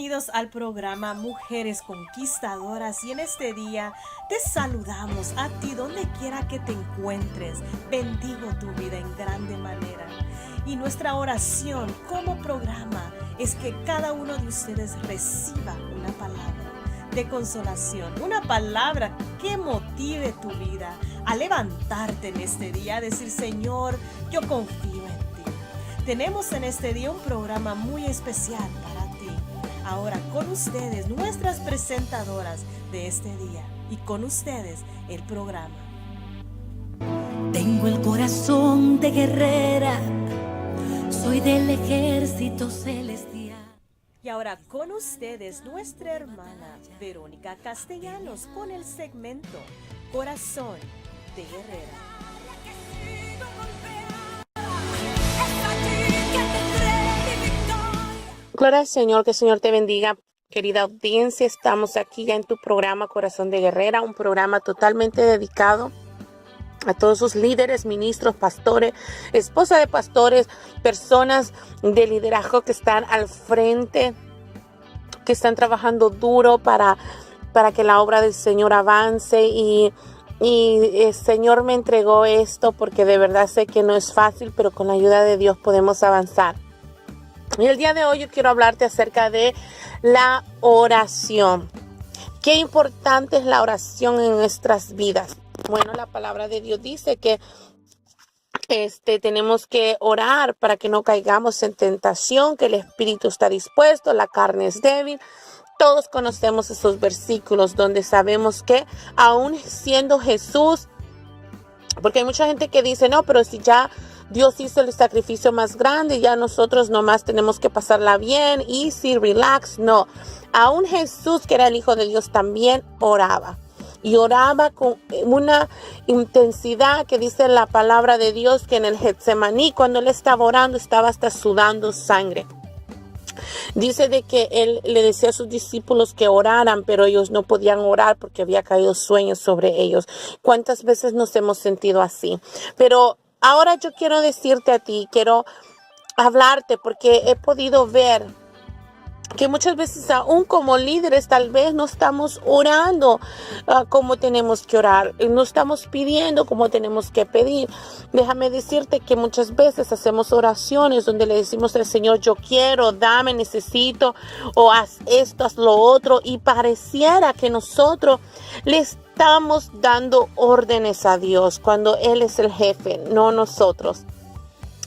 Bienvenidos al programa Mujeres Conquistadoras y en este día te saludamos a ti donde quiera que te encuentres. Bendigo tu vida en grande manera. Y nuestra oración como programa es que cada uno de ustedes reciba una palabra de consolación, una palabra que motive tu vida a levantarte en este día, a decir: Señor, yo confío en ti. Tenemos en este día un programa muy especial para ti. Ahora con ustedes, nuestras presentadoras de este día, y con ustedes el programa. Tengo el corazón de guerrera, soy del ejército celestial. Y ahora con ustedes nuestra hermana Verónica Castellanos con el segmento Corazón de Guerrera. Gloria al Señor, que el Señor te bendiga. Querida audiencia, estamos aquí ya en tu programa Corazón de Guerrera, un programa totalmente dedicado a todos sus líderes, ministros, pastores, esposas de pastores, personas de liderazgo que están al frente, que están trabajando duro para que la obra del Señor avance y el Señor me entregó esto porque de verdad sé que no es fácil, pero con la ayuda de Dios podemos avanzar. Y el día de hoy yo quiero hablarte acerca de la oración. Qué importante es la oración en nuestras vidas. Bueno, la palabra de Dios dice que tenemos que orar para que no caigamos en tentación, que el espíritu está dispuesto, la carne es débil. Todos conocemos esos versículos donde sabemos que aún siendo Jesús, porque hay mucha gente que dice, no, pero si ya Dios hizo el sacrificio más grande, ya nosotros nomás tenemos que pasarla bien, easy, relax. No, aún Jesús, que era el Hijo de Dios, también oraba. Y oraba con una intensidad que dice la palabra de Dios que en el Getsemaní, cuando él estaba orando, estaba hasta sudando sangre. Dice de que él le decía a sus discípulos que oraran, pero ellos no podían orar porque había caído sueño sobre ellos. ¿Cuántas veces nos hemos sentido así? Pero ahora yo quiero decirte a ti, quiero hablarte porque he podido ver que muchas veces aún como líderes tal vez no estamos orando como tenemos que orar, no estamos pidiendo como tenemos que pedir. Déjame decirte que muchas veces hacemos oraciones donde le decimos al Señor, yo quiero, dame, necesito, o haz esto, haz lo otro, y pareciera que nosotros le estamos dando órdenes a Dios cuando Él es el jefe, no nosotros.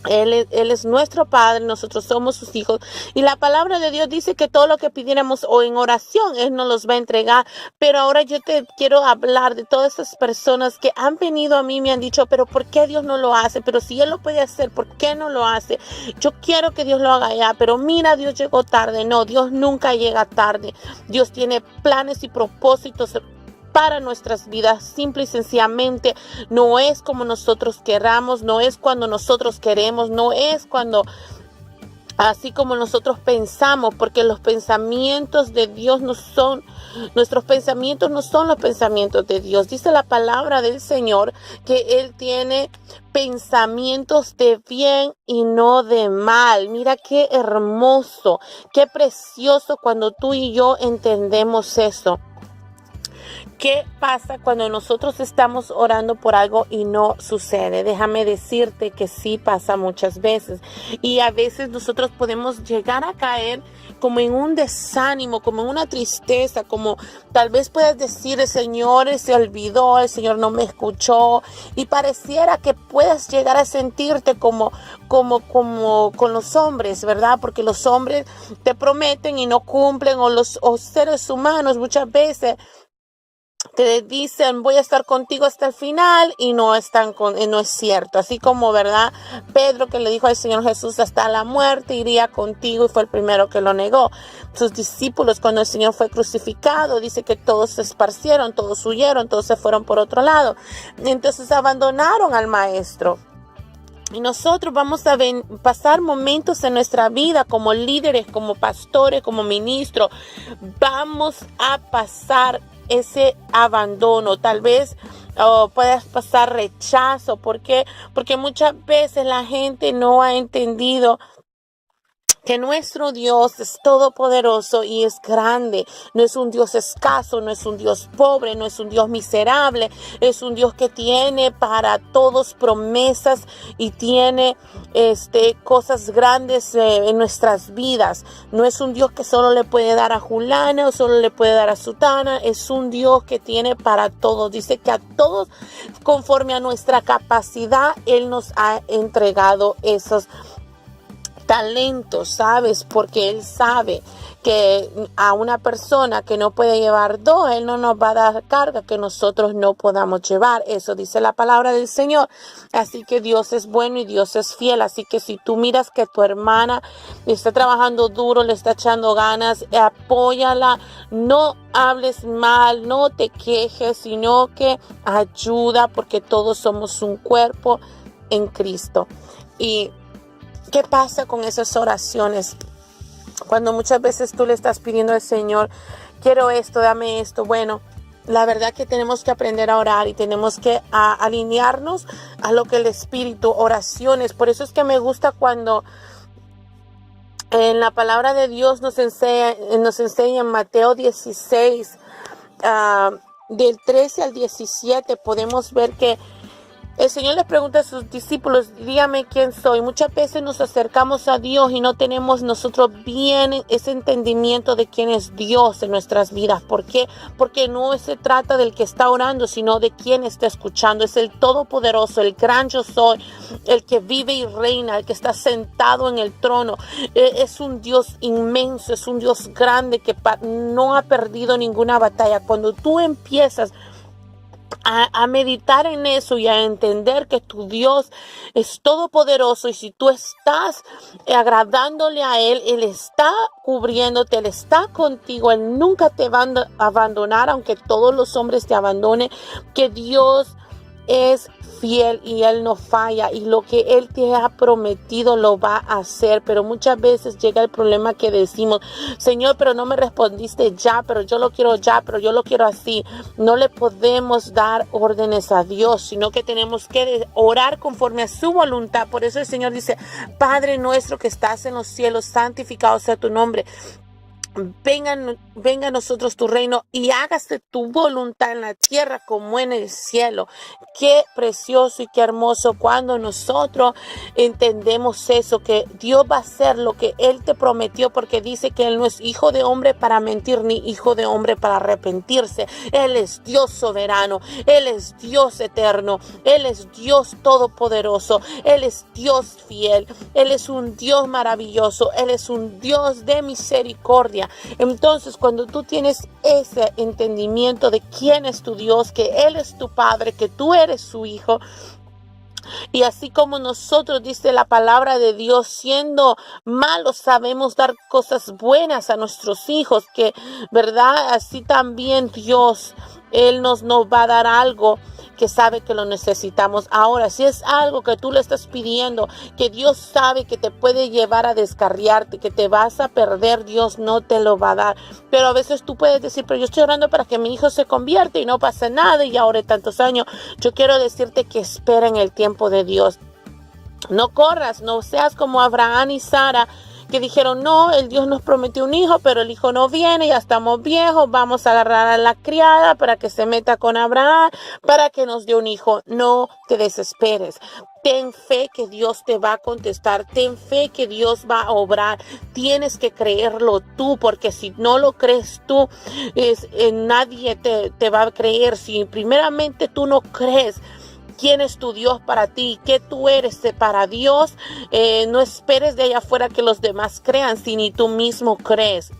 Él es nuestro Padre, nosotros somos sus hijos y la palabra de Dios dice que todo lo que pidiéramos o en oración Él nos los va a entregar. Pero ahora yo te quiero hablar de todas esas personas que han venido a mí y me han dicho, pero ¿por qué Dios no lo hace? Pero si Él lo puede hacer, ¿por qué no lo hace? Yo quiero que Dios lo haga ya, pero mira, Dios llegó tarde. No, Dios nunca llega tarde. Dios tiene planes y propósitos para nuestras vidas, simple y sencillamente no es como nosotros queramos, no es cuando nosotros queremos, no es cuando así como nosotros pensamos, porque los pensamientos de Dios no son, nuestros pensamientos no son los pensamientos de Dios. Dice la palabra del Señor que Él tiene pensamientos de bien y no de mal. Mira qué hermoso, qué precioso cuando tú y yo entendemos eso. ¿Qué pasa cuando nosotros estamos orando por algo y no sucede? Déjame decirte que sí pasa muchas veces. Y a veces nosotros podemos llegar a caer como en un desánimo, como en una tristeza, como tal vez puedas decir, el Señor se olvidó, el Señor no me escuchó. Y pareciera que puedas llegar a sentirte como con los hombres, ¿verdad? Porque los hombres te prometen y no cumplen, o seres humanos muchas veces te dicen voy a estar contigo hasta el final y no es cierto. Así como, ¿verdad? Pedro, que le dijo al Señor Jesús hasta la muerte iría contigo, y fue el primero que lo negó. Sus discípulos, cuando el Señor fue crucificado, dice que todos se esparcieron, todos huyeron, todos se fueron por otro lado. Entonces abandonaron al Maestro. Y nosotros vamos a pasar momentos en nuestra vida como líderes, como pastores, como ministros. Vamos a pasar ese abandono, tal vez puedas pasar rechazo. ¿Por qué? Porque muchas veces la gente no ha entendido que nuestro Dios es todopoderoso y es grande. No es un Dios escaso, no es un Dios pobre, no es un Dios miserable. Es un Dios que tiene para todos promesas y tiene cosas grandes en nuestras vidas. No es un Dios que solo le puede dar a Julana o solo le puede dar a Sutana. Es un Dios que tiene para todos. Dice que a todos, conforme a nuestra capacidad, Él nos ha entregado esos talentos, ¿sabes? Porque Él sabe que a una persona que no puede llevar dos, Él no nos va a dar carga que nosotros no podamos llevar. Eso dice la palabra del Señor. Así que Dios es bueno y Dios es fiel. Así que si tú miras que tu hermana está trabajando duro, le está echando ganas, apóyala. No hables mal, no te quejes, sino que ayuda, porque todos somos un cuerpo en Cristo. Y ¿qué pasa con esas oraciones? Cuando muchas veces tú le estás pidiendo al Señor, quiero esto, dame esto. Bueno, la verdad que tenemos que aprender a orar y tenemos que alinearnos a lo que el Espíritu, oraciones. Por eso es que me gusta cuando en la palabra de Dios nos enseña en Mateo 16, del 13 al 17, podemos ver que el Señor les pregunta a sus discípulos, dígame quién soy. Muchas veces nos acercamos a Dios y no tenemos nosotros bien ese entendimiento de quién es Dios en nuestras vidas. ¿Por qué? Porque no se trata del que está orando, sino de quién está escuchando. Es el Todopoderoso, el gran yo soy, el que vive y reina, el que está sentado en el trono. Es un Dios inmenso, es un Dios grande que no ha perdido ninguna batalla. Cuando tú empiezas a meditar en eso y a entender que tu Dios es todopoderoso, y si tú estás agradándole a Él, Él está cubriéndote, Él está contigo, Él nunca te va a abandonar, aunque todos los hombres te abandonen, que Dios es fiel y Él no falla, y lo que Él te ha prometido lo va a hacer. Pero muchas veces llega el problema que decimos, Señor, pero no me respondiste ya, pero yo lo quiero ya, pero yo lo quiero así. No le podemos dar órdenes a Dios, sino que tenemos que orar conforme a su voluntad. Por eso el Señor dice, Padre nuestro que estás en los cielos, santificado sea tu nombre. Venga a nosotros tu reino y hágase tu voluntad en la tierra como en el cielo. Qué precioso y qué hermoso cuando nosotros entendemos eso, que Dios va a hacer lo que Él te prometió, porque dice que Él no es hijo de hombre para mentir, ni hijo de hombre para arrepentirse. Él es Dios soberano, Él es Dios eterno, Él es Dios todopoderoso, Él es Dios fiel, Él es un Dios maravilloso, Él es un Dios de misericordia. Entonces, cuando tú tienes ese entendimiento de quién es tu Dios, que Él es tu Padre, que tú eres su hijo, y así como nosotros, dice la palabra de Dios, siendo malos sabemos dar cosas buenas a nuestros hijos, que verdad, así también Dios, Él nos va a dar algo que sabe que lo necesitamos. Ahora, si es algo que tú le estás pidiendo, que Dios sabe que te puede llevar a descarriarte, que te vas a perder, Dios no te lo va a dar. Pero a veces tú puedes decir, pero yo estoy orando para que mi hijo se convierta y no pasa nada, y ahora tantos años. Yo quiero decirte que espera en el tiempo de Dios. No corras, no seas como Abraham y Sara, que dijeron, no, el Dios nos prometió un hijo, pero el hijo no viene, ya estamos viejos, vamos a agarrar a la criada para que se meta con Abraham, para que nos dé un hijo. No te desesperes. Ten fe que Dios te va a contestar, ten fe que Dios va a obrar. Tienes que creerlo tú, porque si no lo crees tú, nadie te va a creer. Si primeramente tú no crees quién es tu Dios para ti, qué tú eres para Dios, no esperes de allá afuera que los demás crean, si ni tú mismo crees.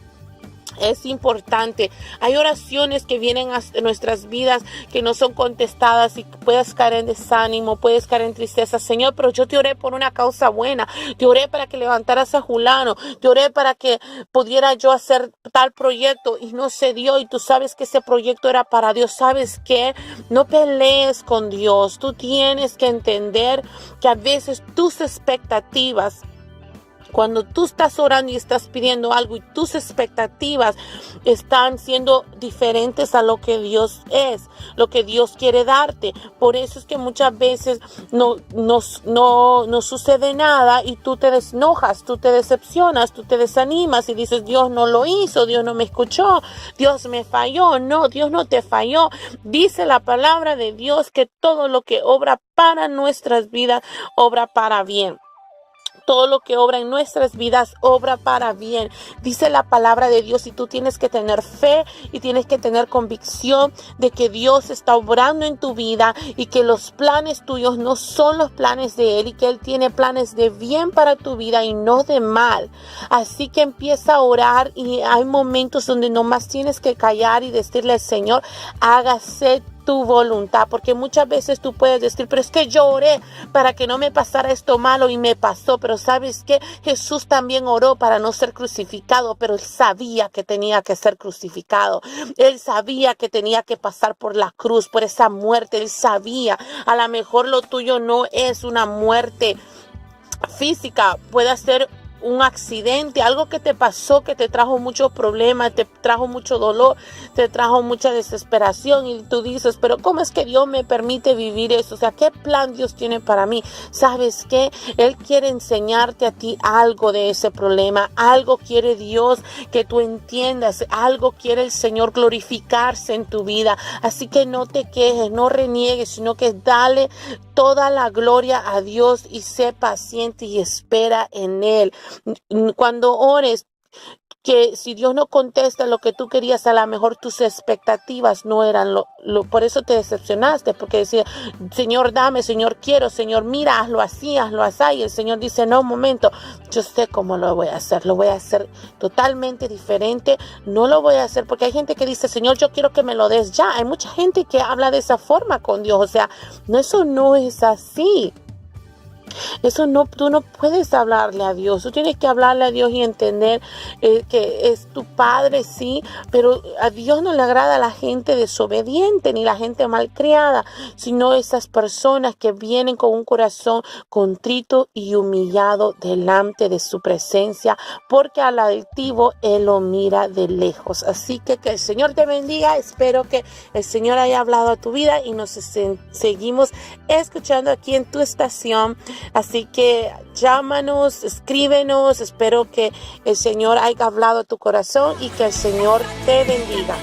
Es importante. Hay oraciones que vienen a nuestras vidas que no son contestadas y puedes caer en desánimo, puedes caer en tristeza. Señor, pero yo te oré por una causa buena. Te oré para que levantaras a Julano. Te oré para que pudiera yo hacer tal proyecto y no se dio. Y tú sabes que ese proyecto era para Dios. ¿Sabes qué? No pelees con Dios. Tú tienes que entender que a veces tus expectativas Cuando tú estás orando y estás pidiendo algo y tus expectativas están siendo diferentes a lo que Dios es, lo que Dios quiere darte. Por eso es que muchas veces no sucede nada y tú te enojas, tú te decepcionas, tú te desanimas y dices, Dios no lo hizo, Dios no me escuchó, Dios me falló. No, Dios no te falló. Dice la palabra de Dios que todo lo que obra para nuestras vidas, obra para bien. Todo lo que obra en nuestras vidas obra para bien. Dice la palabra de Dios y tú tienes que tener fe y tienes que tener convicción de que Dios está obrando en tu vida y que los planes tuyos no son los planes de Él y que Él tiene planes de bien para tu vida y no de mal. Así que empieza a orar y hay momentos donde nomás tienes que callar y decirle al Señor, hágase tu voluntad, porque muchas veces tú puedes decir, pero es que yo oré para que no me pasara esto malo y me pasó, pero ¿sabes qué? Jesús también oró para no ser crucificado, pero Él sabía que tenía que ser crucificado, Él sabía que tenía que pasar por la cruz, por esa muerte, Él sabía, a lo mejor lo tuyo no es una muerte física, puede ser un accidente, algo que te pasó, que te trajo muchos problemas, te trajo mucho dolor, te trajo mucha desesperación y tú dices, pero ¿cómo es que Dios me permite vivir eso? O sea, ¿qué plan Dios tiene para mí? ¿Sabes qué? Él quiere enseñarte a ti algo de ese problema, algo quiere Dios que tú entiendas, algo quiere el Señor glorificarse en tu vida. Así que no te quejes, no reniegues, sino que dale toda la gloria a Dios y sé paciente y espera en Él. Cuando ores, que si Dios no contesta lo que tú querías, a lo mejor tus expectativas no eran por eso te decepcionaste, porque decías, Señor, dame, Señor, quiero, Señor, mira, hazlo así, y el Señor dice, no, un momento, yo sé cómo lo voy a hacer totalmente diferente, no lo voy a hacer, porque hay gente que dice, Señor, yo quiero que me lo des ya, hay mucha gente que habla de esa forma con Dios, o sea, eso no es así. Eso no, tú no puedes hablarle a Dios, tú tienes que hablarle a Dios y entender que es tu Padre, sí, pero a Dios no le agrada la gente desobediente ni la gente malcriada, sino esas personas que vienen con un corazón contrito y humillado delante de su presencia, porque al altivo Él lo mira de lejos. Así que el Señor te bendiga, espero que el Señor haya hablado a tu vida y nos seguimos escuchando aquí en tu estación. Así que llámanos, escríbenos, espero que el Señor haya hablado a tu corazón y que el Señor te bendiga.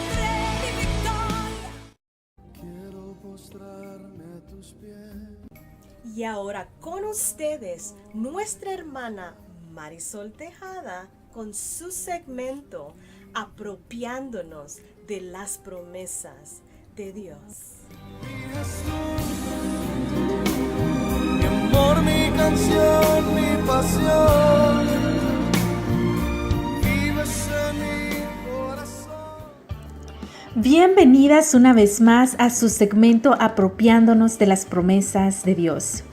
Y ahora con ustedes, nuestra hermana Marisol Tejada con su segmento Apropiándonos de las promesas de Dios. Mi canción, mi pasión, vives en mi corazón. Bienvenidas una vez más a su segmento Apropiándonos de las promesas de Dios.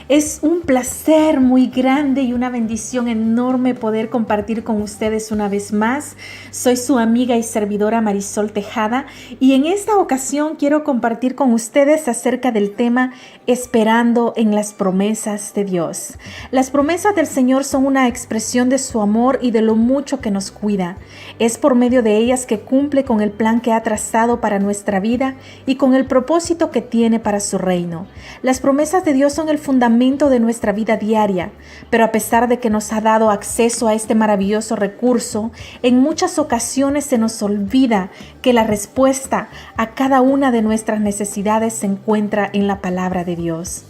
Es un placer muy grande y una bendición enorme poder compartir con ustedes una vez más. Soy su amiga y servidora Marisol Tejada y en esta ocasión quiero compartir con ustedes acerca del tema Esperando en las promesas de Dios. Las promesas del Señor son una expresión de su amor y de lo mucho que nos cuida. Es por medio de ellas que cumple con el plan que ha trazado para nuestra vida y con el propósito que tiene para su reino. Las promesas de Dios son el fundamento de nuestra vida diaria, pero a pesar de que nos ha dado acceso a este maravilloso recurso, en muchas ocasiones se nos olvida que la respuesta a cada una de nuestras necesidades se encuentra en la palabra de Dios.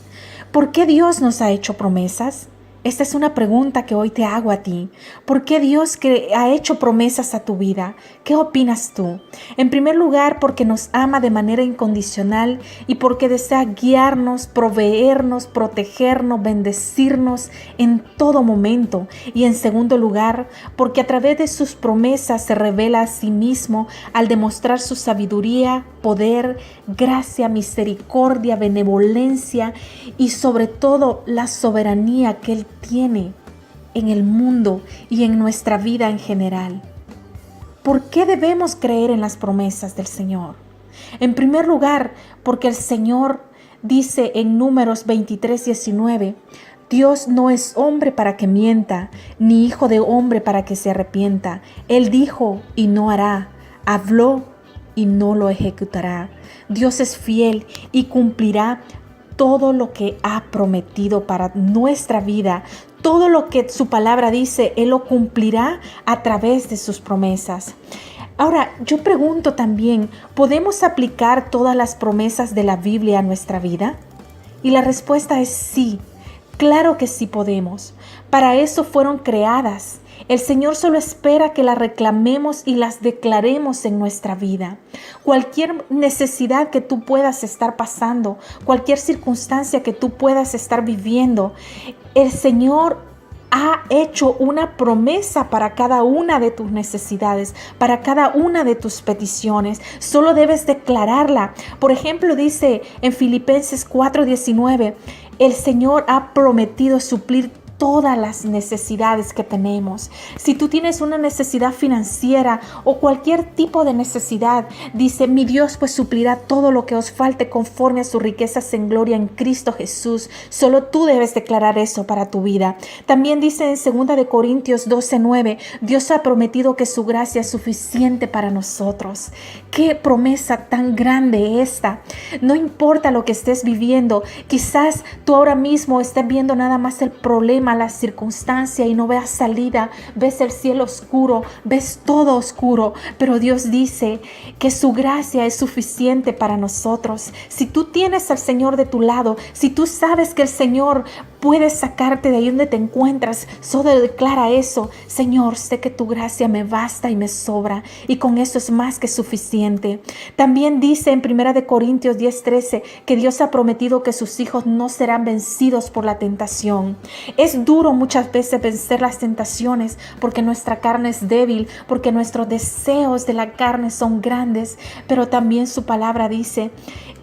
¿Por qué Dios nos ha hecho promesas? Esta es una pregunta que hoy te hago a ti. ¿Por qué Dios ha hecho promesas a tu vida? ¿Qué opinas tú? En primer lugar, porque nos ama de manera incondicional y porque desea guiarnos, proveernos, protegernos, bendecirnos en todo momento. Y en segundo lugar, porque a través de sus promesas se revela a sí mismo al demostrar su sabiduría, poder, gracia, misericordia, benevolencia y sobre todo la soberanía que Él tiene en el mundo y en nuestra vida en general. ¿Por qué debemos creer en las promesas del Señor? En primer lugar, porque el Señor dice en Números 23:19, Dios no es hombre para que mienta, ni hijo de hombre para que se arrepienta. Él dijo y no hará, habló y no lo ejecutará. Dios es fiel y cumplirá todo lo que ha prometido para nuestra vida. Todo lo que su palabra dice, Él lo cumplirá a través de sus promesas. Ahora, yo pregunto también, ¿podemos aplicar todas las promesas de la Biblia a nuestra vida? Y la respuesta es sí. Claro que sí podemos. Para eso fueron creadas. El Señor solo espera que las reclamemos y las declaremos en nuestra vida. Cualquier necesidad que tú puedas estar pasando, cualquier circunstancia que tú puedas estar viviendo, el Señor ha hecho una promesa para cada una de tus necesidades, para cada una de tus peticiones. Solo debes declararla. Por ejemplo, dice en Filipenses 4:19, el Señor ha prometido suplir todas las necesidades que tenemos. Si tú tienes una necesidad financiera o cualquier tipo de necesidad, dice, mi Dios pues suplirá todo lo que os falte conforme a sus riquezas en gloria en Cristo Jesús. Solo tú debes declarar eso para tu vida. También dice en 2 de Corintios 12:9, Dios ha prometido que su gracia es suficiente para nosotros. Qué promesa tan grande esta. No importa lo que estés viviendo, quizás tú ahora mismo estés viendo nada más el problema, la circunstancia y no veas salida, ves el cielo oscuro, ves todo oscuro, pero Dios dice que su gracia es suficiente para nosotros. Si tú tienes al Señor de tu lado, si tú sabes que el Señor puede sacarte de ahí donde te encuentras, solo declara eso: Señor, sé que tu gracia me basta y me sobra, y con eso es más que suficiente. También dice en 1 de Corintios 10:13 que Dios ha prometido que sus hijos no serán vencidos por la tentación. Es duro muchas veces vencer las tentaciones porque nuestra carne es débil, porque nuestros deseos de la carne son grandes, pero también su palabra dice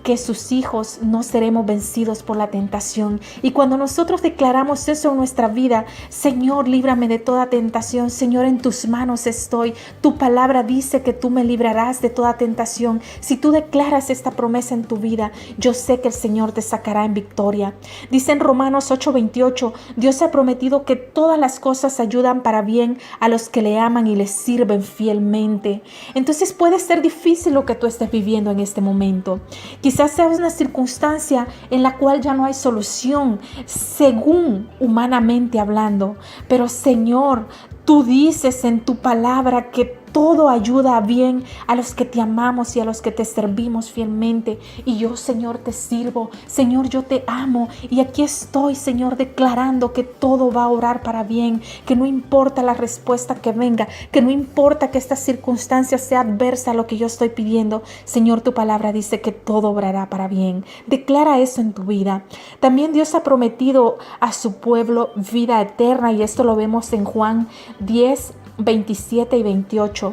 que sus hijos no seremos vencidos por la tentación. Y cuando nosotros declaramos eso en nuestra vida, Señor, líbrame de toda tentación, Señor, en tus manos estoy. Tu palabra dice que tú me librarás de toda tentación. Si tú declaras esta promesa en tu vida, yo sé que el Señor te sacará en victoria. Dice en Romanos 8:28, Dios ha prometido que todas las cosas ayudan para bien a los que le aman y le sirven fielmente. Entonces puede ser difícil lo que tú estés viviendo en este momento. Quizás sea una circunstancia en la cual ya no hay solución, según humanamente hablando. Pero Señor, tú dices en tu palabra que todo ayuda a bien a los que te amamos y a los que te servimos fielmente. Y yo, Señor, te sirvo. Señor, yo te amo. Y aquí estoy, Señor, declarando que todo va a orar para bien, que no importa la respuesta que venga, que no importa que esta circunstancia sea adversa a lo que yo estoy pidiendo. Señor, tu palabra dice que todo obrará para bien. Declara eso en tu vida. También Dios ha prometido a su pueblo vida eterna, y esto lo vemos en Juan 10:27 y 28.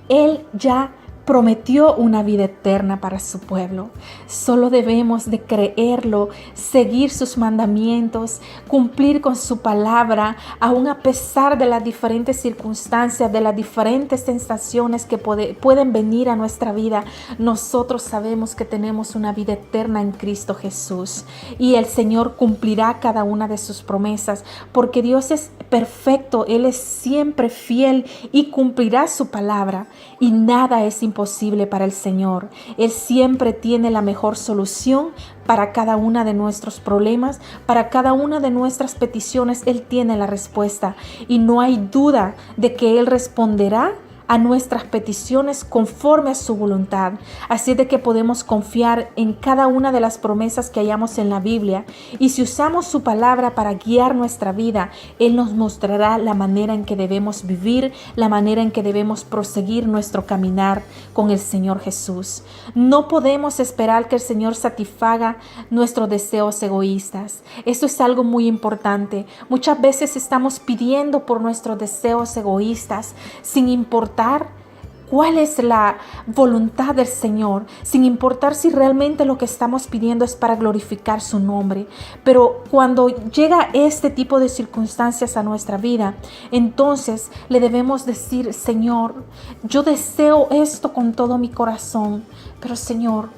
Él ya prometió una vida eterna para su pueblo. Solo debemos de creerlo, seguir sus mandamientos, cumplir con su palabra, aun a pesar de las diferentes circunstancias, de las diferentes sensaciones que pueden venir a nuestra vida. Nosotros sabemos que tenemos una vida eterna en Cristo Jesús, y el Señor cumplirá cada una de sus promesas, porque Dios es perfecto, Él es siempre fiel y cumplirá su palabra, y nada es imposible para el Señor. Él siempre tiene la mejor solución para cada una de nuestros problemas, para cada una de nuestras peticiones. Él tiene la respuesta, y no hay duda de que Él responderá a nuestras peticiones conforme a su voluntad. Así de que podemos confiar en cada una de las promesas que hallamos en la Biblia, y si usamos su palabra para guiar nuestra vida, Él nos mostrará la manera en que debemos vivir, la manera en que debemos proseguir nuestro caminar con el Señor Jesús. No podemos esperar que el Señor satisfaga nuestros deseos egoístas. Esto es algo muy importante. Muchas veces estamos pidiendo por nuestros deseos egoístas sin importar cuál es la voluntad del Señor, sin importar si realmente lo que estamos pidiendo es para glorificar su nombre. Pero cuando llega este tipo de circunstancias a nuestra vida, entonces le debemos decir: Señor, yo deseo esto con todo mi corazón, pero Señor,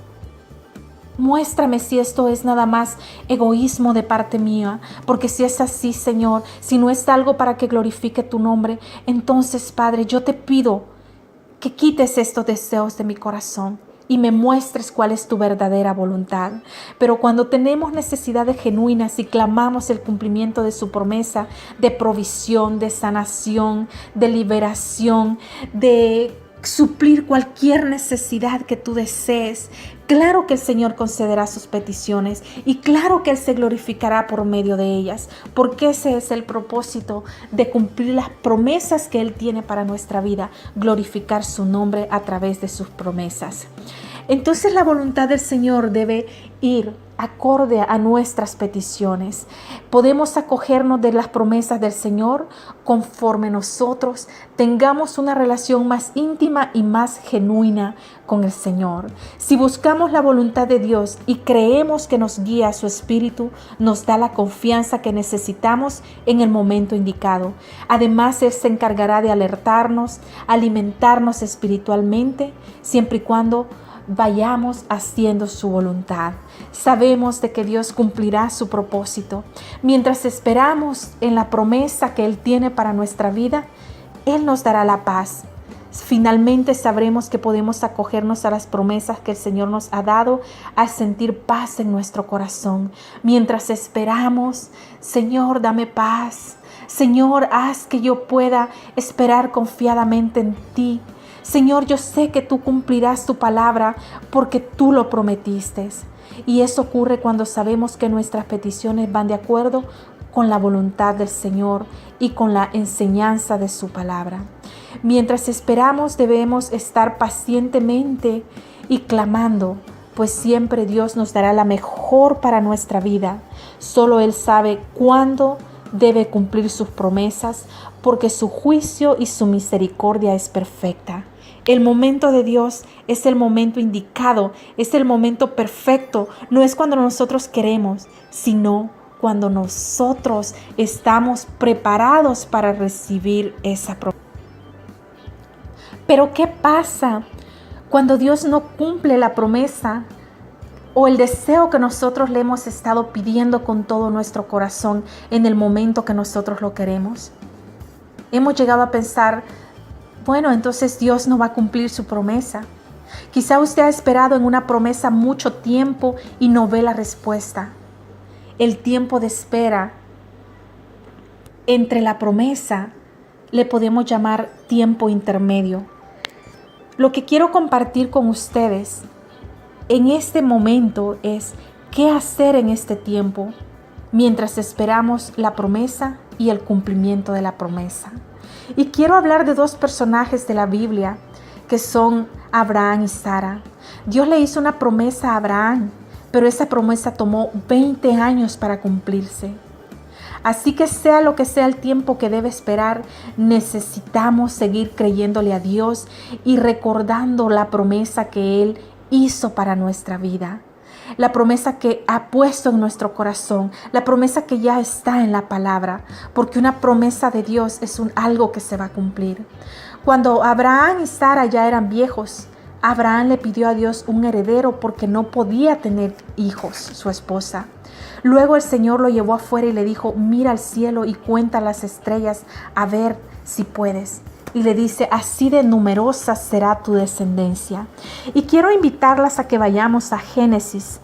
Muéstrame si esto es nada más egoísmo de parte mía, porque si es así, Señor, si no es algo para que glorifique tu nombre, entonces, Padre, yo te pido que quites estos deseos de mi corazón y me muestres cuál es tu verdadera voluntad. Pero cuando tenemos necesidades genuinas y clamamos el cumplimiento de su promesa de provisión, de sanación, de liberación, de suplir cualquier necesidad que tú desees, claro que el Señor concederá sus peticiones y claro que Él se glorificará por medio de ellas, porque ese es el propósito de cumplir las promesas que Él tiene para nuestra vida, glorificar su nombre a través de sus promesas. Entonces la voluntad del Señor debe ir acorde a nuestras peticiones. Podemos acogernos de las promesas del Señor conforme nosotros tengamos una relación más íntima y más genuina con el Señor. Si buscamos la voluntad de Dios y creemos que nos guía su Espíritu, nos da la confianza que necesitamos en el momento indicado. Además, Él se encargará de alertarnos, alimentarnos espiritualmente, siempre y cuando vayamos haciendo su voluntad. Sabemos de que Dios cumplirá su propósito. Mientras esperamos en la promesa que Él tiene para nuestra vida, Él nos dará la paz. Finalmente sabremos que podemos acogernos a las promesas que el Señor nos ha dado al sentir paz en nuestro corazón. Mientras esperamos, Señor, dame paz. Señor, haz que yo pueda esperar confiadamente en ti. Señor, yo sé que tú cumplirás tu palabra porque tú lo prometiste. Y eso ocurre cuando sabemos que nuestras peticiones van de acuerdo con la voluntad del Señor y con la enseñanza de su palabra. Mientras esperamos, debemos estar pacientemente y clamando, pues siempre Dios nos dará la mejor para nuestra vida. Solo Él sabe cuándo debe cumplir sus promesas, porque su juicio y su misericordia es perfecta. El momento de Dios es el momento indicado, es el momento perfecto. No es cuando nosotros queremos, sino cuando nosotros estamos preparados para recibir esa promesa. Pero ¿qué pasa cuando Dios no cumple la promesa o el deseo que nosotros le hemos estado pidiendo con todo nuestro corazón en el momento que nosotros lo queremos? Hemos llegado a pensar, bueno, entonces Dios no va a cumplir su promesa. Quizá usted ha esperado en una promesa mucho tiempo y no ve la respuesta. El tiempo de espera entre la promesa le podemos llamar tiempo intermedio. Lo que quiero compartir con ustedes en este momento es qué hacer en este tiempo mientras esperamos la promesa y el cumplimiento de la promesa. Y quiero hablar de dos personajes de la Biblia que son Abraham y Sara. Dios le hizo una promesa a Abraham, pero esa promesa tomó 20 años para cumplirse. Así que sea lo que sea el tiempo que debe esperar, necesitamos seguir creyéndole a Dios y recordando la promesa que Él hizo para nuestra vida. La promesa que ha puesto en nuestro corazón, la promesa que ya está en la palabra, porque una promesa de Dios es algo que se va a cumplir. Cuando Abraham y Sara ya eran viejos, Abraham le pidió a Dios un heredero porque no podía tener hijos, su esposa. Luego el Señor lo llevó afuera y le dijo, mira al cielo y cuenta las estrellas a ver si puedes. Y le dice, así de numerosa será tu descendencia. Y quiero invitarlas a que vayamos a Génesis,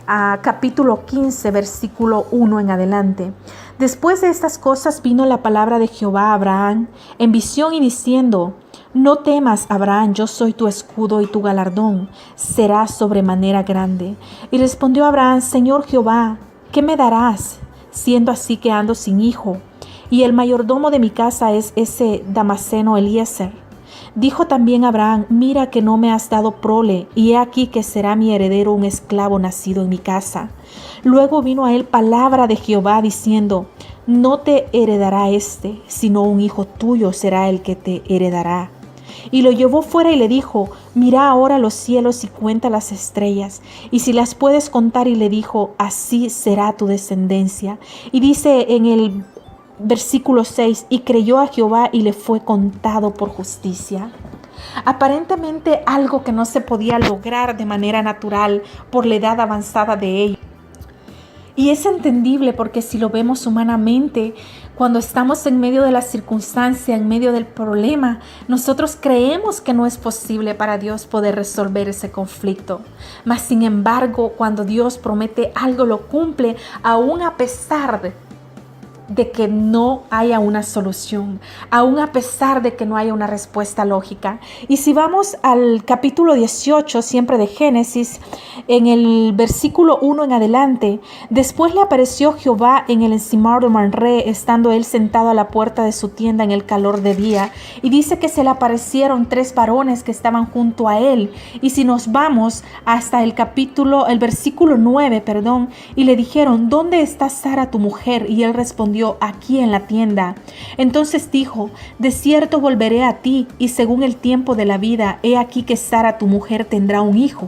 a capítulo 15, versículo 1 en adelante. Después de estas cosas vino la palabra de Jehová a Abraham en visión y diciendo, no temas, Abraham, yo soy tu escudo y tu galardón será sobremanera grande. Y respondió Abraham, Señor Jehová, ¿qué me darás, siendo así que ando sin hijo? Y el mayordomo de mi casa es ese Damaseno Eliezer. Dijo también Abraham, mira que no me has dado prole, y he aquí que será mi heredero un esclavo nacido en mi casa. Luego vino a él palabra de Jehová diciendo, no te heredará sino un hijo tuyo será el que te heredará. Y lo llevó fuera y le dijo, mira ahora los cielos y cuenta las estrellas, y si las puedes contar, y le dijo, así será tu descendencia. Y dice en el versículo 6, y creyó a Jehová y le fue contado por justicia. Aparentemente algo que no se podía lograr de manera natural por la edad avanzada de ella. Y es entendible porque si lo vemos humanamente, cuando estamos en medio de la circunstancia, en medio del problema, nosotros creemos que no es posible para Dios poder resolver ese conflicto. Mas sin embargo, cuando Dios promete algo, lo cumple, aún a pesar de que no haya una solución, aún a pesar de que no haya una respuesta lógica. Y si vamos al capítulo 18, siempre de Génesis, en el versículo 1 en adelante, después le apareció Jehová en el encinar de Mamre, estando él sentado a la puerta de su tienda en el calor de día, y dice que se le aparecieron 3 varones que estaban junto a él. Y si nos vamos hasta el versículo 9, y le dijeron: ¿dónde está Sara tu mujer? Y él respondió: aquí en la tienda. Entonces dijo: de cierto volveré a ti, y según el tiempo de la vida, he aquí que Sara tu mujer tendrá un hijo.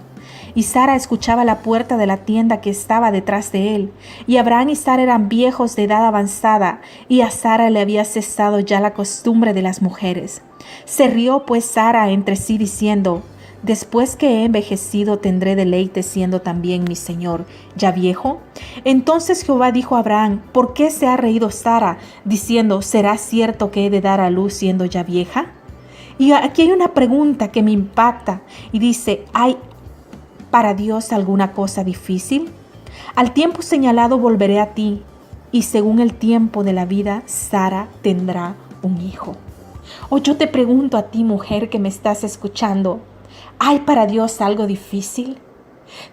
Y Sara escuchaba la puerta de la tienda que estaba detrás de él. Y Abraham y Sara eran viejos de edad avanzada, y a Sara le había cesado ya la costumbre de las mujeres. Se rió pues Sara entre sí diciendo: después que he envejecido tendré deleite siendo también mi señor ya viejo. Entonces Jehová dijo a Abraham: ¿por qué se ha reído Sara, diciendo: ¿será cierto que he de dar a luz siendo ya vieja? Y aquí hay una pregunta que me impacta y dice: ¿hay para Dios alguna cosa difícil? Al tiempo señalado volveré a ti, y según el tiempo de la vida, Sara tendrá un hijo. O yo te pregunto a ti, mujer que me estás escuchando, ¿hay para Dios algo difícil?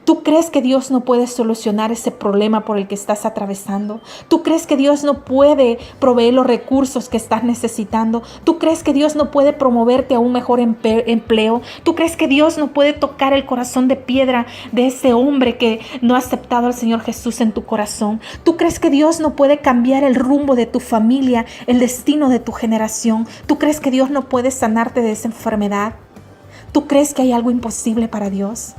¿Tú crees que Dios no puede solucionar ese problema por el que estás atravesando? ¿Tú crees que Dios no puede proveer los recursos que estás necesitando? ¿Tú crees que Dios no puede promoverte a un mejor empleo? ¿Tú crees que Dios no puede tocar el corazón de piedra de ese hombre que no ha aceptado al Señor Jesús en tu corazón? ¿Tú crees que Dios no puede cambiar el rumbo de tu familia, el destino de tu generación? ¿Tú crees que Dios no puede sanarte de esa enfermedad? ¿Tú crees que hay algo imposible para Dios?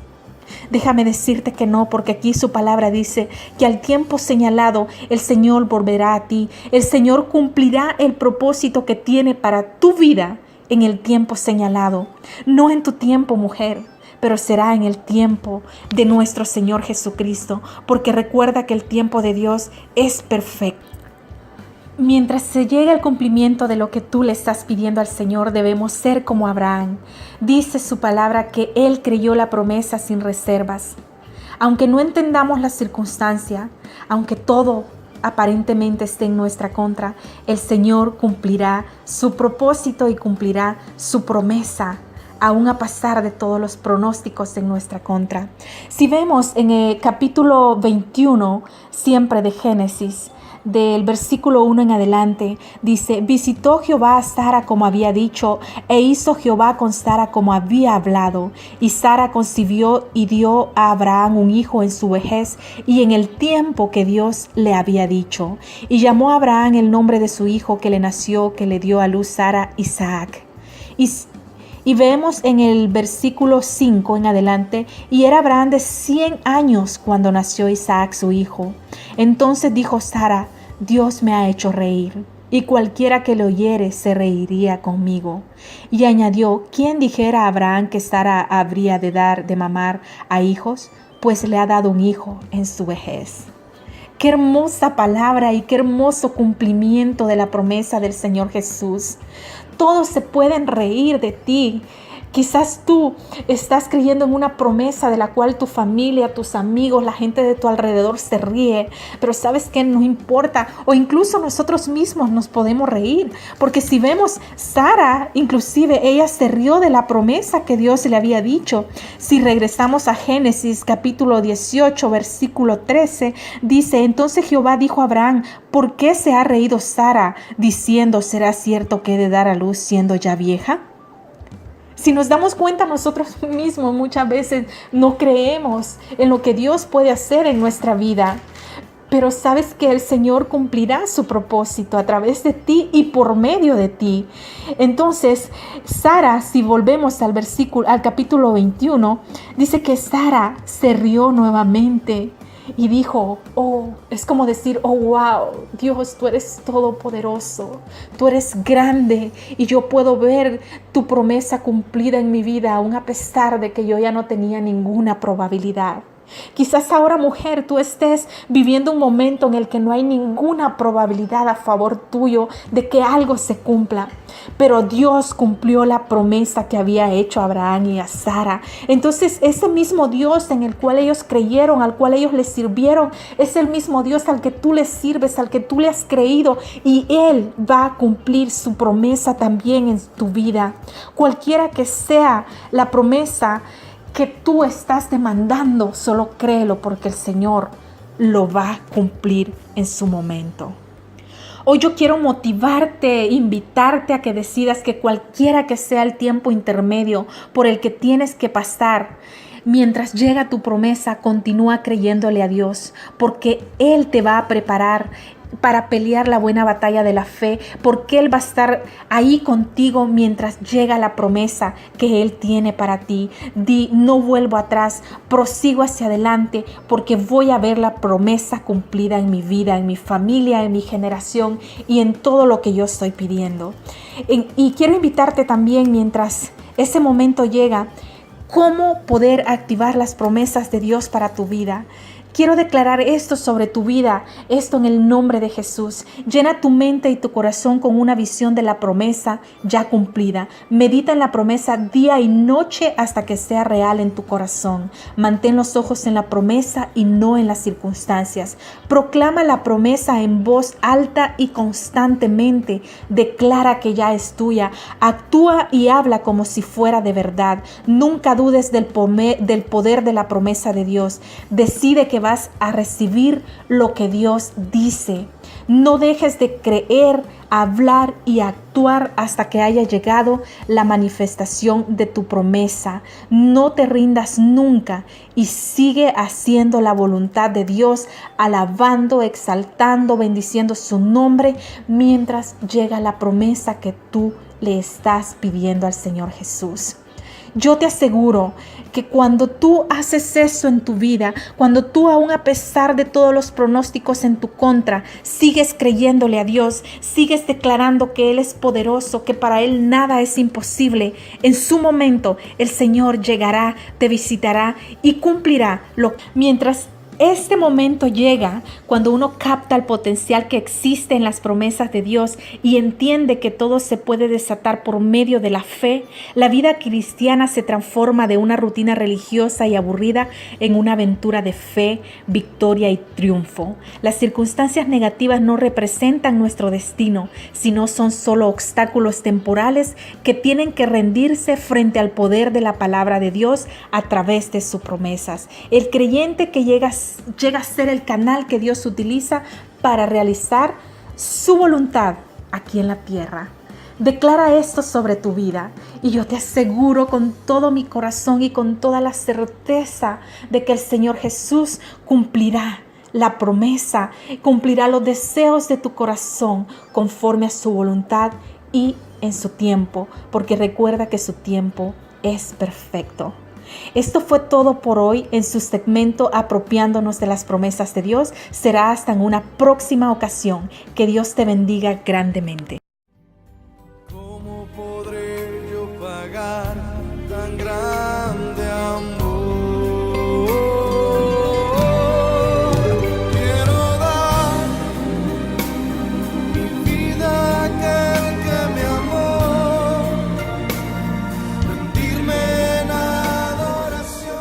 Déjame decirte que no, porque aquí su palabra dice que al tiempo señalado el Señor volverá a ti. El Señor cumplirá el propósito que tiene para tu vida en el tiempo señalado. No en tu tiempo, mujer, pero será en el tiempo de nuestro Señor Jesucristo, porque recuerda que el tiempo de Dios es perfecto. Mientras se llegue al cumplimiento de lo que tú le estás pidiendo al Señor, debemos ser como Abraham. Dice su palabra que él creyó la promesa sin reservas. Aunque no entendamos la circunstancia, aunque todo aparentemente esté en nuestra contra, el Señor cumplirá su propósito y cumplirá su promesa, aún a pesar de todos los pronósticos en nuestra contra. Si vemos en el capítulo 21, siempre de Génesis, del versículo 1 en adelante, dice: visitó Jehová a Sara como había dicho, e hizo Jehová con Sara como había hablado. Y Sara concibió y dio a Abraham un hijo en su vejez y en el tiempo que Dios le había dicho. Y llamó a Abraham el nombre de su hijo que le nació, que le dio a luz Sara, Isaac. Y vemos en el versículo 5 en adelante: y era Abraham de 100 años cuando nació Isaac su hijo. Entonces dijo Sara: Dios me ha hecho reír, y cualquiera que lo oyere se reiría conmigo. Y añadió: ¿quién dijera a Abraham que Sara habría de dar de mamar a hijos? Pues le ha dado un hijo en su vejez. Qué hermosa palabra y qué hermoso cumplimiento de la promesa del Señor Jesús. Todos se pueden reír de ti. Quizás tú estás creyendo en una promesa de la cual tu familia, tus amigos, la gente de tu alrededor se ríe, pero sabes que no importa, o incluso nosotros mismos nos podemos reír, porque si vemos Sara, inclusive ella se rió de la promesa que Dios le había dicho. Si regresamos a Génesis capítulo 18, versículo 13, dice: entonces Jehová dijo a Abraham: ¿por qué se ha reído Sara, diciendo: ¿será cierto que he de dar a luz siendo ya vieja? Si nos damos cuenta, nosotros mismos muchas veces no creemos en lo que Dios puede hacer en nuestra vida. Pero sabes que el Señor cumplirá su propósito a través de ti y por medio de ti. Entonces, Sara, si volvemos al capítulo 21, dice que Sara se rió nuevamente y dijo, oh, es como decir, oh, wow, Dios, tú eres todopoderoso, tú eres grande y yo puedo ver tu promesa cumplida en mi vida, aún a pesar de que yo ya no tenía ninguna probabilidad. Quizás ahora, mujer, tú estés viviendo un momento en el que no hay ninguna probabilidad a favor tuyo de que algo se cumpla. Pero Dios cumplió la promesa que había hecho a Abraham y a Sara. Entonces, ese mismo Dios en el cual ellos creyeron, al cual ellos les sirvieron, es el mismo Dios al que tú le sirves, al que tú le has creído. Y Él va a cumplir su promesa también en tu vida. Cualquiera que sea la promesa que tú estás demandando, solo créelo porque el Señor lo va a cumplir en su momento. Hoy yo quiero motivarte, invitarte a que decidas que cualquiera que sea el tiempo intermedio por el que tienes que pasar, mientras llega tu promesa, continúa creyéndole a Dios, porque Él te va a preparar para pelear la buena batalla de la fe, porque Él va a estar ahí contigo mientras llega la promesa que Él tiene para ti. Di, no vuelvo atrás, prosigo hacia adelante, porque voy a ver la promesa cumplida en mi vida, en mi familia, en mi generación y en todo lo que yo estoy pidiendo. Y quiero invitarte también, mientras ese momento llega, cómo poder activar las promesas de Dios para tu vida. Quiero declarar esto sobre tu vida, esto en el nombre de Jesús. Llena tu mente y tu corazón con una visión de la promesa ya cumplida. Medita en la promesa día y noche hasta que sea real en tu corazón. Mantén los ojos en la promesa y no en las circunstancias. Proclama la promesa en voz alta y constantemente. Declara que ya es tuya. Actúa y habla como si fuera de verdad. Nunca dudes del poder de la promesa de Dios. Decide que vas a recibir lo que Dios dice. No dejes de creer, hablar y actuar hasta que haya llegado la manifestación de tu promesa. No te rindas nunca y sigue haciendo la voluntad de Dios, alabando, exaltando, bendiciendo su nombre mientras llega la promesa que tú le estás pidiendo al Señor Jesús. Yo te aseguro que cuando tú haces eso en tu vida, cuando tú aún a pesar de todos los pronósticos en tu contra, sigues creyéndole a Dios, sigues declarando que Él es poderoso, que para Él nada es imposible, en su momento el Señor llegará, te visitará y cumplirá mientras este momento llega cuando uno capta el potencial que existe en las promesas de Dios y entiende que todo se puede desatar por medio de la fe. La vida cristiana se transforma de una rutina religiosa y aburrida en una aventura de fe, victoria y triunfo. Las circunstancias negativas no representan nuestro destino, sino son solo obstáculos temporales que tienen que rendirse frente al poder de la palabra de Dios a través de sus promesas. El creyente que llega a ser el canal que Dios utiliza para realizar su voluntad aquí en la tierra. Declara esto sobre tu vida y yo te aseguro con todo mi corazón y con toda la certeza de que el Señor Jesús cumplirá la promesa, cumplirá los deseos de tu corazón conforme a su voluntad y en su tiempo, porque recuerda que su tiempo es perfecto. Esto fue todo por hoy en su segmento Apropiándonos de las promesas de Dios. Será hasta en una próxima ocasión. Que Dios te bendiga grandemente. ¿Cómo podré yo pagar tan grande amor? Quiero dar mi vida a aquel que me amó, rendirme en adoración.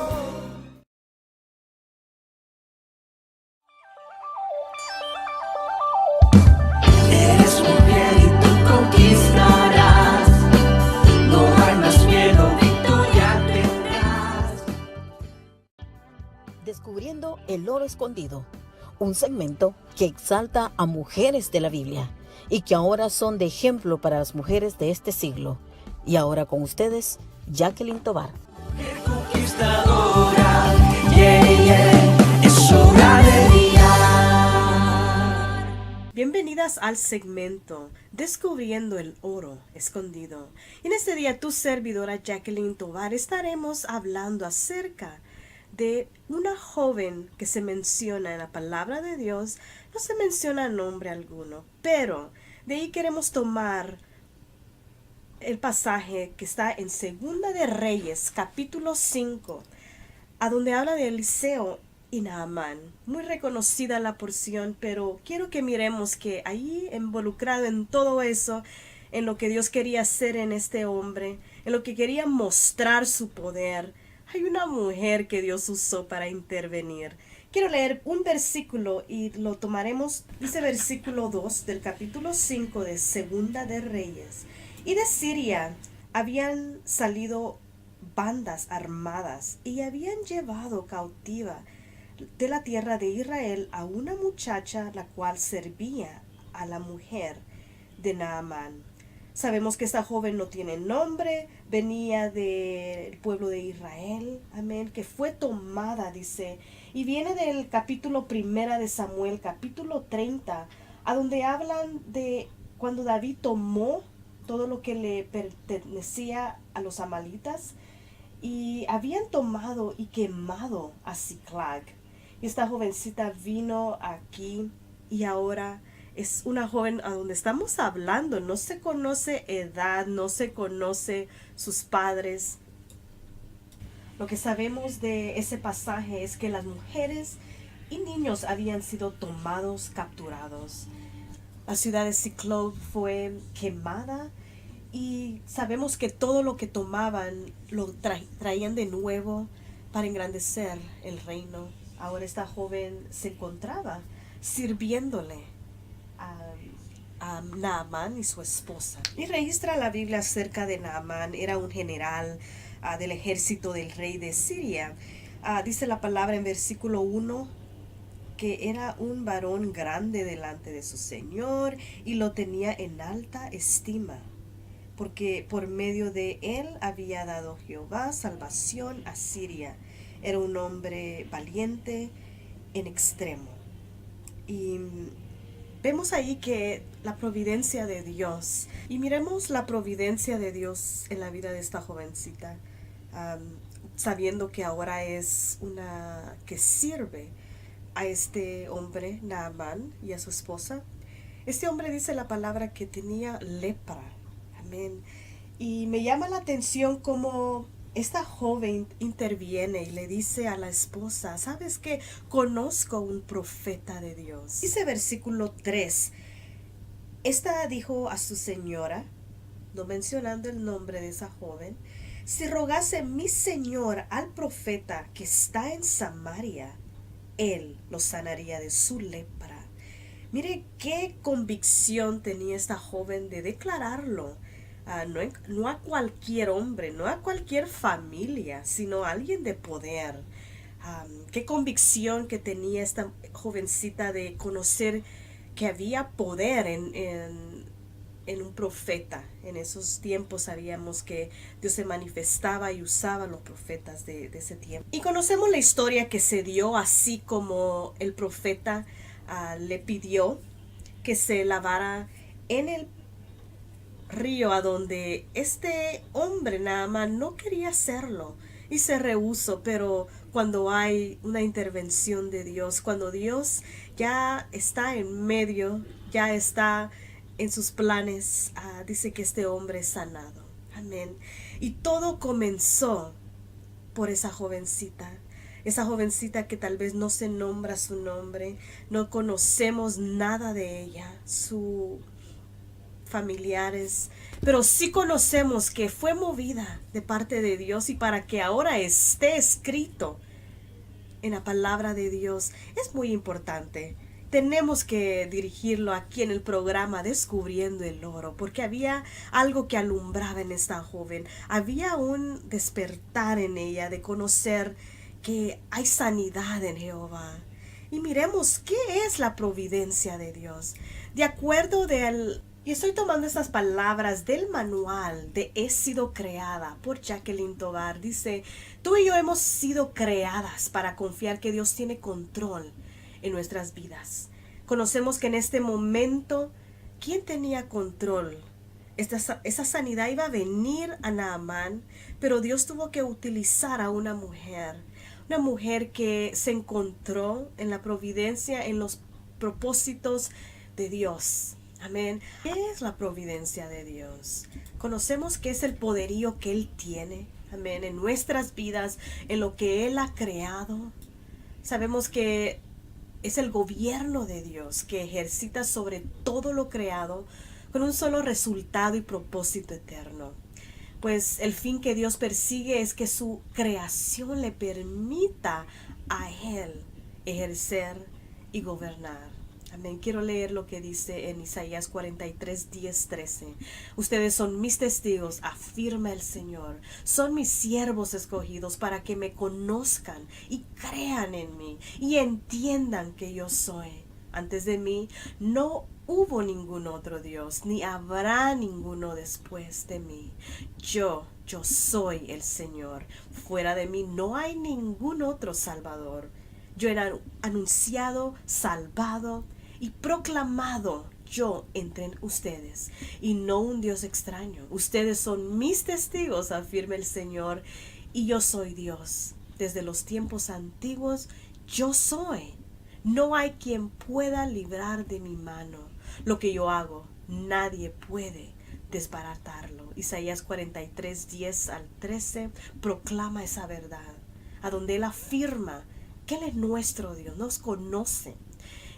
Eres mujer y tú conquistarás, no hay más miedo, victoria tendrás. Descubriendo el oro escondido, un segmento que exalta a mujeres de la Biblia y que ahora son de ejemplo para las mujeres de este siglo. Y ahora con ustedes, Jacqueline Tovar. Conquistadora, es hora de brillar. Bienvenidas al segmento Descubriendo el oro escondido. En este día tu servidora Jacqueline Tovar estaremos hablando acerca de una joven que se menciona en la palabra de Dios. No se menciona nombre alguno, pero de ahí queremos tomar el pasaje que está en Segunda de Reyes, capítulo 5, a donde habla de Eliseo y Naamán. Muy reconocida la porción, pero quiero que miremos que ahí involucrado en todo eso, en lo que Dios quería hacer en este hombre, en lo que quería mostrar su poder, hay una mujer que Dios usó para intervenir. Quiero leer un versículo y lo tomaremos, dice versículo 2 del capítulo 5 de Segunda de Reyes. Y de Siria habían salido bandas armadas y habían llevado cautiva de la tierra de Israel a una muchacha la cual servía a la mujer de Naamán. Sabemos que esta joven no tiene nombre, venía del pueblo de Israel, amén, que fue tomada, dice, y viene del capítulo 1 de Samuel, capítulo 30, a donde hablan de cuando David tomó todo lo que le pertenecía a los amalitas y habían tomado y quemado a Ziklag. Y esta jovencita vino aquí y ahora es una joven a donde estamos hablando. No se conoce edad, no se conoce sus padres. Lo que sabemos de ese pasaje es que las mujeres y niños habían sido tomados, capturados. La ciudad de Ziklag fue quemada y sabemos que todo lo que tomaban lo traían de nuevo para engrandecer el reino. Ahora esta joven se encontraba sirviéndole a Naamán y su esposa. Y registra la Biblia acerca de Naamán. Era un general del ejército del rey de Siria. Dice la palabra en versículo 1 que era un varón grande delante de su Señor y lo tenía en alta estima, porque por medio de él había dado Jehová salvación a Siria. Era un hombre valiente en extremo. Y vemos ahí que la providencia de Dios, y miremos la providencia de Dios en la vida de esta jovencita, sabiendo que ahora es una que sirve a este hombre, Naamán, y a su esposa. Este hombre dice la palabra que tenía lepra. Amén. Y me llama la atención como esta joven interviene y le dice a la esposa, ¿sabes qué? Conozco un profeta de Dios. Dice versículo 3, esta dijo a su señora, no mencionando el nombre de esa joven, si rogase mi señor al profeta que está en Samaria, él lo sanaría de su lepra. Mire qué convicción tenía esta joven de declararlo. No a cualquier hombre, no a cualquier familia, sino a alguien de poder. Qué convicción que tenía esta jovencita de conocer que había poder en un profeta. En esos tiempos sabíamos que Dios se manifestaba y usaba a los profetas de ese tiempo. Y conocemos la historia que se dio así como el profeta le pidió que se lavara en el río a donde este hombre Naamán no quería hacerlo y se rehusó, pero cuando hay una intervención de Dios, cuando Dios ya está en medio, ya está en sus planes, dice que este hombre es sanado. Amén. Y todo comenzó por esa jovencita que tal vez no se nombra su nombre, no conocemos nada de ella, sus familiares, pero sí conocemos que fue movida de parte de Dios y para que ahora esté escrito en la palabra de Dios es muy importante. Tenemos que dirigirlo aquí en el programa Descubriendo el Oro, porque había algo que alumbraba en esta joven. Había un despertar en ella de conocer que hay sanidad en Jehová. Y miremos qué es la providencia de Dios. De acuerdo y estoy tomando estas palabras del manual de He sido creada por Jacqueline Tovar. Dice, tú y yo hemos sido creadas para confiar que Dios tiene control en nuestras vidas. Conocemos que en este momento, ¿quién tenía control? Esa sanidad iba a venir a Naamán, pero Dios tuvo que utilizar a una mujer una mujer que se encontró en la providencia, en los propósitos de Dios. Amén. ¿Qué es la providencia de Dios? Conocemos que es el poderío que Él tiene. Amén. En nuestras vidas, en lo que Él ha creado. Sabemos que es el gobierno de Dios que ejercita sobre todo lo creado con un solo resultado y propósito eterno. Pues el fin que Dios persigue es que su creación le permita a Él ejercer y gobernar. Amén. Quiero leer lo que dice en Isaías 43, 10, 13. Ustedes son mis testigos, afirma el Señor. Son mis siervos escogidos para que me conozcan y crean en mí y entiendan que yo soy. Antes de mí no hubo ningún otro Dios, ni habrá ninguno después de mí. Yo soy el Señor. Fuera de mí no hay ningún otro Salvador. Yo he anunciado, salvado y proclamado yo entre ustedes, y no un Dios extraño. Ustedes son mis testigos, afirma el Señor, y yo soy Dios. Desde los tiempos antiguos, yo soy. No hay quien pueda librar de mi mano. Lo que yo hago, nadie puede desbaratarlo. Isaías 43, 10 al 13 proclama esa verdad, a donde Él afirma que Él es nuestro Dios, nos conoce.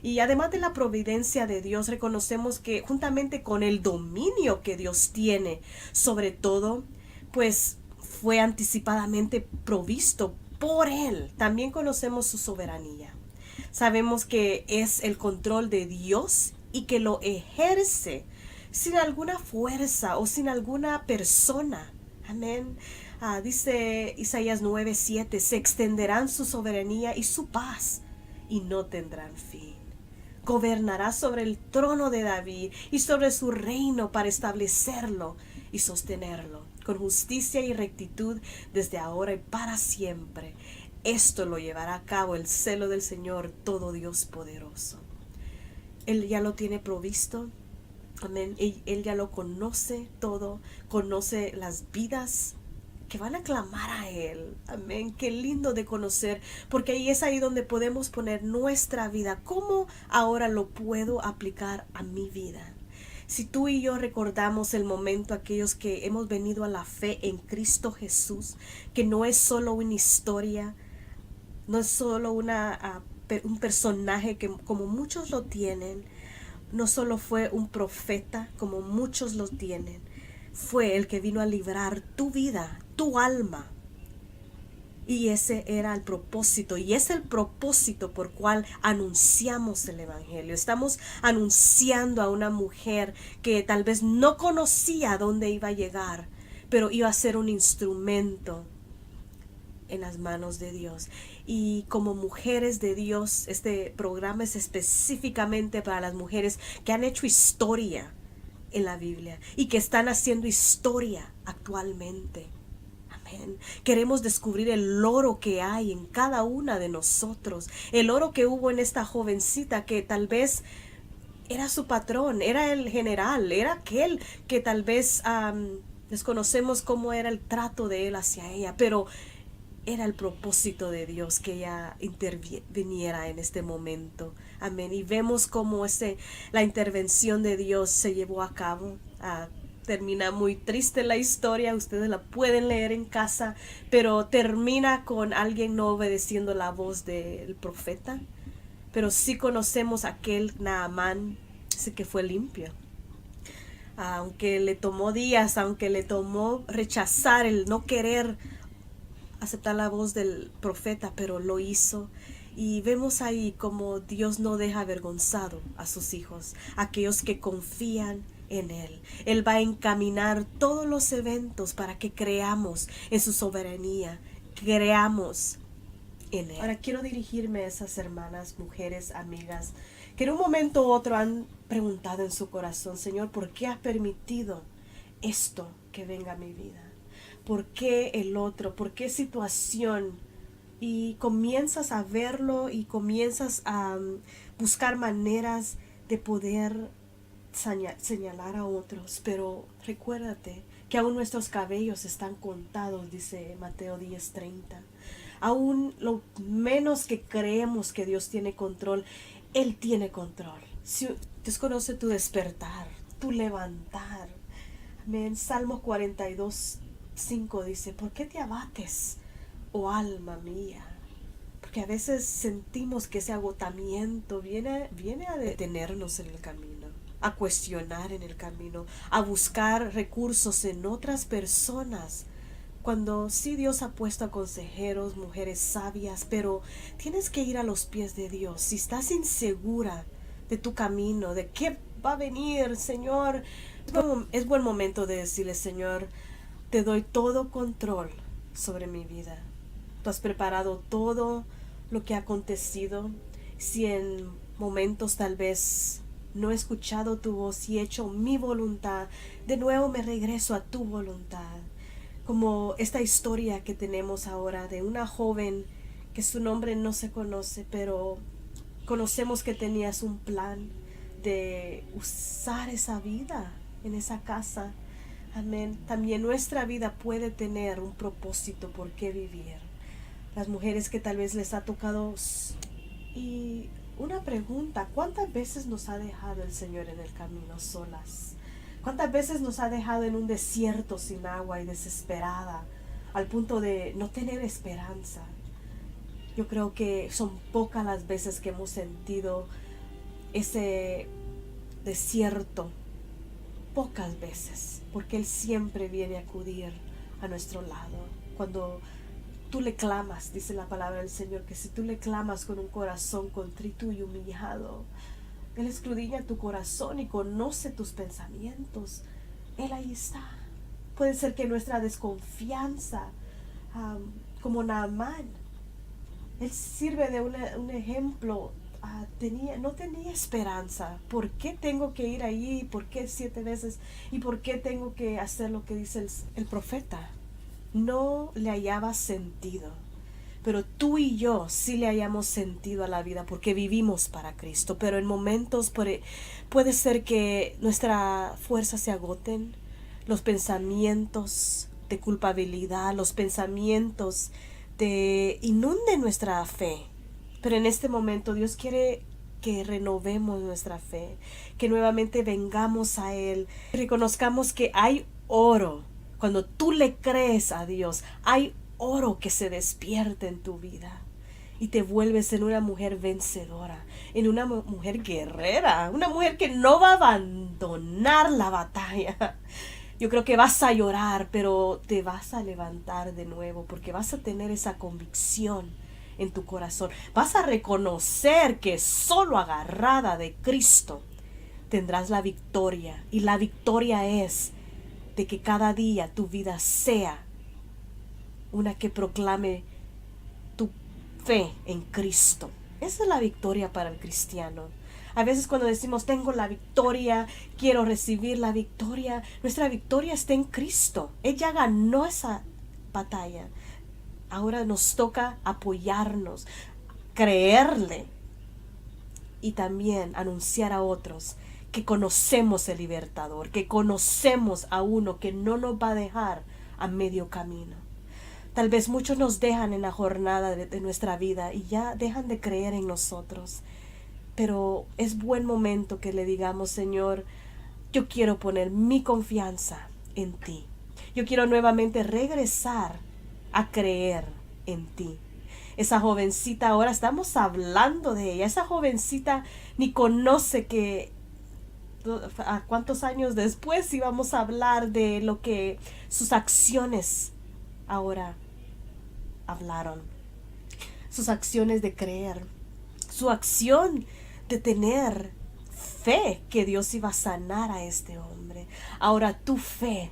Y además de la providencia de Dios, reconocemos que juntamente con el dominio que Dios tiene sobre todo, pues fue anticipadamente provisto por Él. También conocemos su soberanía. Sabemos que es el control de Dios y que lo ejerce sin alguna fuerza o sin alguna persona. Amén. Dice Isaías 9:7, se extenderán su soberanía y su paz y no tendrán fin. Gobernará sobre el trono de David y sobre su reino para establecerlo y sostenerlo con justicia y rectitud desde ahora y para siempre. Esto lo llevará a cabo el celo del Señor, todo Dios poderoso. Él ya lo tiene provisto. Amén. Él ya lo conoce todo, conoce las vidas que van a clamar a Él. Amén. Qué lindo de conocer, porque ahí es ahí donde podemos poner nuestra vida. ¿Cómo ahora lo puedo aplicar a mi vida? Si tú y yo recordamos el momento, aquellos que hemos venido a la fe en Cristo Jesús, que no es solo una historia, no es solo un personaje que como muchos lo tienen, no solo fue un profeta como muchos lo tienen, fue el que vino a librar tu vida, tu alma. Y ese era el propósito, y es el propósito por cual anunciamos el Evangelio. Estamos anunciando a una mujer que tal vez no conocía dónde iba a llegar, pero iba a ser un instrumento en las manos de Dios. Y como mujeres de Dios, este programa es específicamente para las mujeres que han hecho historia en la Biblia y que están haciendo historia actualmente. Amén. Queremos descubrir el oro que hay en cada una de nosotros, el oro que hubo en esta jovencita que tal vez era su patrón, era el general, era aquel que tal vez desconocemos cómo era el trato de él hacia ella, pero era el propósito de Dios que ella interviniera en este momento. Amén. Y vemos cómo la intervención de Dios se llevó a cabo. Termina muy triste la historia, ustedes la pueden leer en casa, pero termina con alguien no obedeciendo la voz del profeta. Pero sí conocemos a aquel Naamán, ese que fue limpio. Aunque le tomó días, aunque le tomó rechazar, el no querer aceptar la voz del profeta, pero lo hizo. Y vemos ahí como Dios no deja avergonzado a sus hijos, aquellos que confían en Él. Él va a encaminar todos los eventos para que creamos en su soberanía, creamos en Él. Ahora quiero dirigirme a esas hermanas, mujeres, amigas, que en un momento u otro han preguntado en su corazón: Señor, ¿por qué has permitido esto que venga a mi vida? ¿Por qué el otro? ¿Por qué situación? Y comienzas a verlo y comienzas a buscar maneras de poder señalar a otros. Pero recuérdate que aún nuestros cabellos están contados, dice Mateo 10:30. Aún lo menos que creemos que Dios tiene control, Él tiene control. Si Dios conoce tu despertar, tu levantar. Amén. Salmo 42:5 dice, ¿por qué te abates, oh alma mía? Porque a veces sentimos que ese agotamiento viene a detenernos en el camino, a cuestionar en el camino, a buscar recursos en otras personas. Cuando sí Dios ha puesto a consejeros, mujeres sabias, pero tienes que ir a los pies de Dios. Si estás insegura de tu camino, de qué va a venir, Señor, es buen momento de decirle, Señor, te doy todo control sobre mi vida. Tú has preparado todo lo que ha acontecido. Si en momentos tal vez no he escuchado tu voz y he hecho mi voluntad, de nuevo me regreso a tu voluntad. Como esta historia que tenemos ahora de una joven que su nombre no se conoce, pero conocemos que tenías un plan de usar esa vida en esa casa. Amén. También nuestra vida puede tener un propósito por qué vivir. Las mujeres que tal vez les ha tocado. Y una pregunta, ¿cuántas veces nos ha dejado el Señor en el camino solas? ¿Cuántas veces nos ha dejado en un desierto sin agua y desesperada, al punto de no tener esperanza? Yo creo que son pocas las veces que hemos sentido ese desierto. Pocas veces, porque Él siempre viene a acudir a nuestro lado. Cuando tú le clamas, dice la palabra del Señor, que si tú le clamas con un corazón contrito y humillado, Él escudriña tu corazón y conoce tus pensamientos. Él ahí está. Puede ser que nuestra desconfianza, como Naamán, Él sirve de un ejemplo. No tenía esperanza. ¿Por qué tengo que ir allí? ¿Por qué 7 veces? ¿Y por qué tengo que hacer lo que dice el profeta? No le hallaba sentido. Pero tú y yo sí le hallamos sentido a la vida porque vivimos para Cristo. Pero en momentos puede ser que nuestras fuerzas se agoten, los pensamientos de culpabilidad, los pensamientos inunden nuestra fe. Pero en este momento Dios quiere que renovemos nuestra fe, que nuevamente vengamos a Él, reconozcamos que hay oro. Cuando tú le crees a Dios, hay oro que se despierta en tu vida y te vuelves en una mujer vencedora, en una mujer guerrera, una mujer que no va a abandonar la batalla. Yo creo que vas a llorar, pero te vas a levantar de nuevo porque vas a tener esa convicción en tu corazón. Vas a reconocer que solo agarrada de Cristo tendrás la victoria. Y la victoria es de que cada día tu vida sea una que proclame tu fe en Cristo. Esa es la victoria para el cristiano. A veces cuando decimos tengo la victoria, quiero recibir la victoria, nuestra victoria está en Cristo. Él ya ganó esa batalla. Ahora nos toca apoyarnos, creerle y también anunciar a otros que conocemos el libertador, que conocemos a uno que no nos va a dejar a medio camino. Tal vez muchos nos dejan en la jornada de nuestra vida y ya dejan de creer en nosotros. Pero es buen momento que le digamos, Señor, yo quiero poner mi confianza en ti. Yo quiero nuevamente regresar a creer en ti. Esa jovencita, ahora estamos hablando de ella. Esa jovencita ni conoce que a cuántos años después íbamos a hablar de lo que sus acciones ahora hablaron. Sus acciones de creer. Su acción de tener fe que Dios iba a sanar a este hombre. Ahora tu fe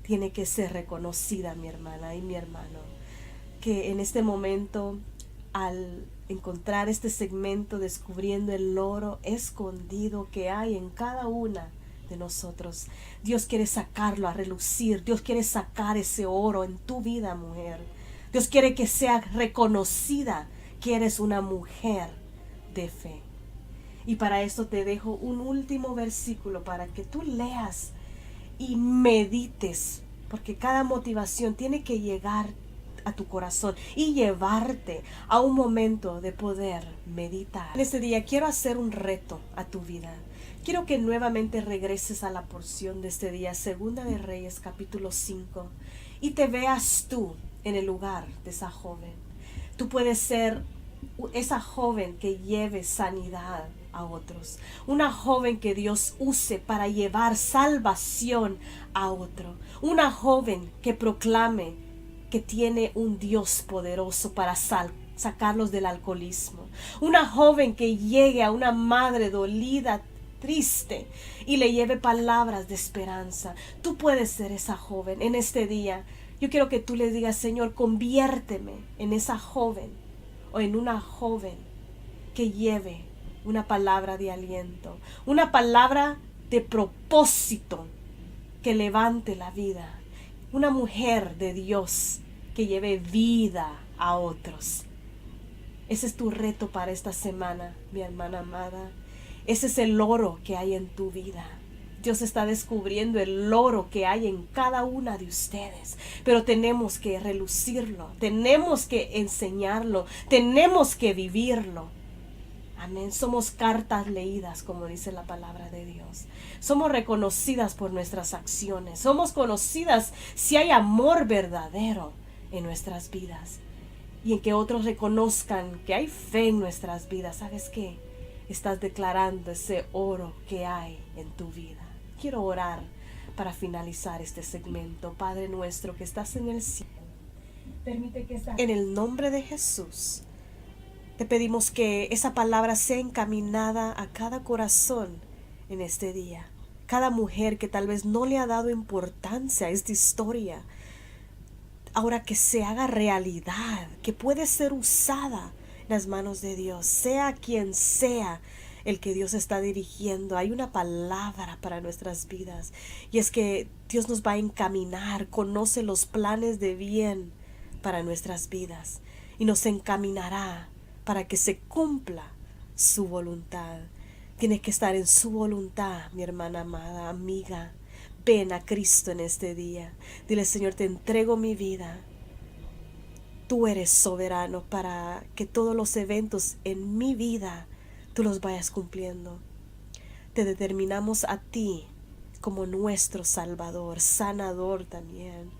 tiene que ser reconocida, mi hermana y mi hermano. Que en este momento, al encontrar este segmento descubriendo el oro escondido que hay en cada una de nosotros, Dios quiere sacarlo a relucir. Dios quiere sacar ese oro en tu vida, mujer. Dios quiere que sea reconocida que eres una mujer de fe. Y para esto te dejo un último versículo para que tú leas y medites, porque cada motivación tiene que llegar a tu corazón y llevarte a un momento de poder meditar. En este día quiero hacer un reto a tu vida. Quiero que nuevamente regreses a la porción de este día, Segunda de Reyes, capítulo 5, y te veas tú en el lugar de esa joven. Tú puedes ser esa joven que lleve sanidad a otros, una joven que Dios use para llevar salvación a otro, una joven que proclame que tiene un Dios poderoso para sacarlos del alcoholismo, una joven que llegue a una madre dolida, triste, y le lleve palabras de esperanza. Tú puedes ser esa joven en este día. Yo quiero que tú le digas: Señor, conviérteme en esa joven o en una joven que lleve una palabra de aliento, una palabra de propósito que levante la vida, una mujer de Dios que lleve vida a otros. Ese es tu reto para esta semana, mi hermana amada. Ese es el oro que hay en tu vida. Dios está descubriendo el oro que hay en cada una de ustedes, pero tenemos que relucirlo, tenemos que enseñarlo, tenemos que vivirlo. Amén. Somos cartas leídas, como dice la palabra de Dios. Somos reconocidas por nuestras acciones. Somos conocidas si hay amor verdadero en nuestras vidas y en que otros reconozcan que hay fe en nuestras vidas. ¿Sabes qué? Estás declarando ese oro que hay en tu vida. Quiero orar para finalizar este segmento. Padre nuestro que estás en el cielo, permite que en el nombre de Jesús te pedimos que esa palabra sea encaminada a cada corazón en este día. Cada mujer que tal vez no le ha dado importancia a esta historia, ahora que se haga realidad, que puede ser usada en las manos de Dios, sea quien sea el que Dios está dirigiendo. Hay una palabra para nuestras vidas, y es que Dios nos va a encaminar, conoce los planes de bien para nuestras vidas y nos encaminará para que se cumpla su voluntad. Tienes que estar en su voluntad, mi hermana amada, amiga. Ven a Cristo en este día. Dile: Señor, te entrego mi vida. Tú eres soberano para que todos los eventos en mi vida tú los vayas cumpliendo. Te determinamos a ti como nuestro Salvador, sanador también,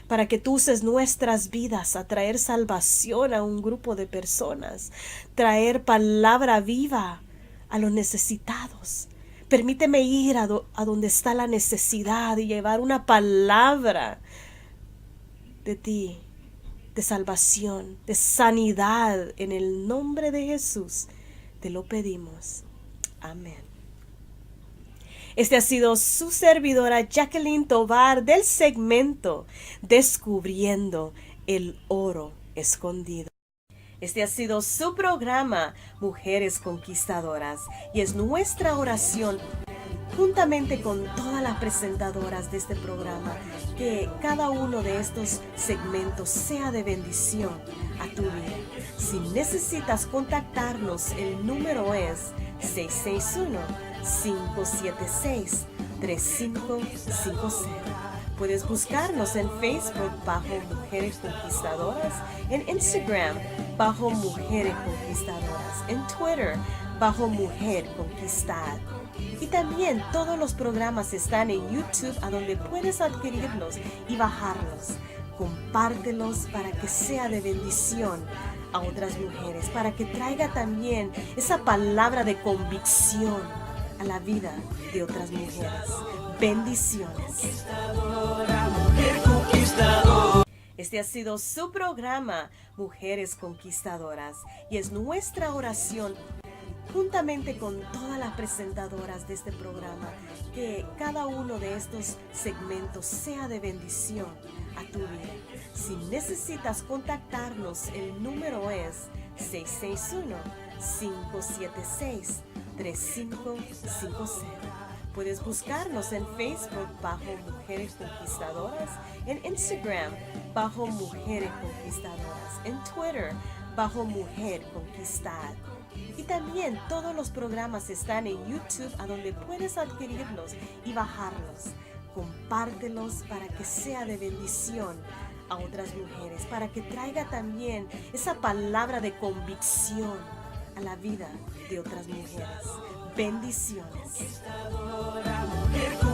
para que tú uses nuestras vidas a traer salvación a un grupo de personas, traer palabra viva a los necesitados. Permíteme ir a donde está la necesidad y llevar una palabra de ti, de salvación, de sanidad. En el nombre de Jesús te lo pedimos. Amén. Este ha sido su servidora Jacqueline Tovar del segmento Descubriendo el Oro Escondido. Este ha sido su programa Mujeres Conquistadoras, y es nuestra oración, juntamente con todas las presentadoras de este programa, que cada uno de estos segmentos sea de bendición a tu vida. Si necesitas contactarnos, el número es 661-576-3550. Puedes buscarnos en Facebook bajo Mujeres Conquistadoras, en Instagram bajo Mujeres Conquistadoras, en Twitter bajo Mujer Conquistada. Y también todos los programas están en YouTube, a donde puedes adquirirlos y bajarlos. Compártelos para que sea de bendición a otras mujeres, para que traiga también esa palabra de convicción a la vida de otras mujeres. Bendiciones. Este ha sido su programa Mujeres Conquistadoras, y es nuestra oración, juntamente con todas las presentadoras de este programa, que cada uno de estos segmentos sea de bendición a tu vida. Si necesitas contactarnos, el número es 661-576-3550. Puedes buscarnos en Facebook bajo Mujeres Conquistadoras, en Instagram bajo Mujeres Conquistadoras, en Twitter bajo Mujer Conquistada. Y también todos los programas están en YouTube, a donde puedes adquirirlos y bajarlos. Compártelos para que sea de bendición a otras mujeres, para que traiga también esa palabra de convicción a la vida de otras mujeres. Bendiciones. Mujer